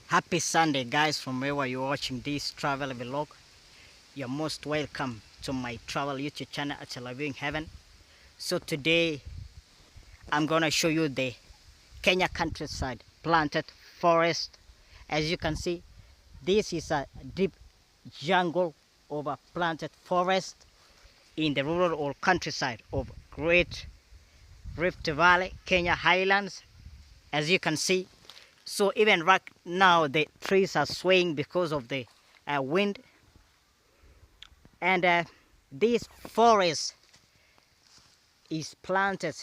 Happy Sunday, guys, from wherever you're watching this travel vlog. You're most welcome to my travel YouTube channel at Living Heaven. So today I'm gonna show you the Kenya countryside planted forest. As you can see, this is a deep jungle of a planted forest in the rural or countryside of Great Rift Valley, Kenya Highlands. As you can see, so even right now the trees are swaying because of the wind, and this forest is planted,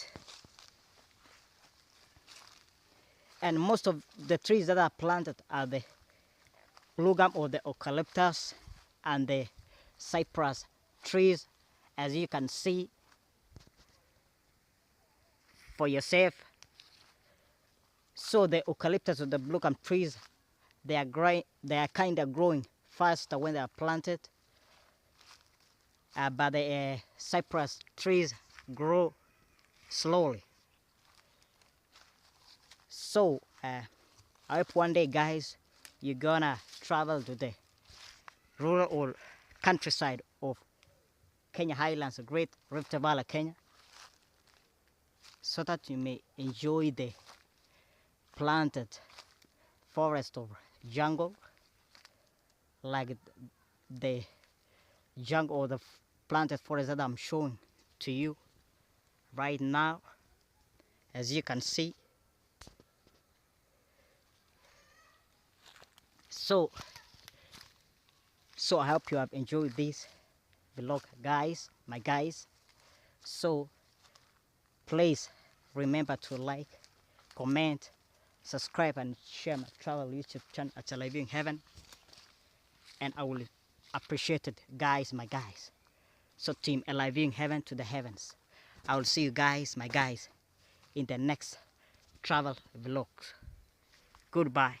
and most of the trees that are planted are the blue gum or the eucalyptus and the cypress trees, as you can see for yourself. So the eucalyptus or the blue gum trees, they are kind of growing faster when they are planted, but the cypress trees grow slowly. So I hope one day, guys, you're gonna travel to the rural or countryside of Kenya Highlands, Great Rift Valley, Kenya, so that you may enjoy the planted forest or jungle, like the jungle or the planted forest that I'm showing to you right now, as you can see. So I hope you have enjoyed this vlog, guys, my guys. So please remember to like, comment, subscribe, and share my travel YouTube channel at Living Heaven, and I will appreciate it, guys, my guys. So team Living Heaven to the heavens. I will see you guys, my guys, in the next travel vlog. Goodbye.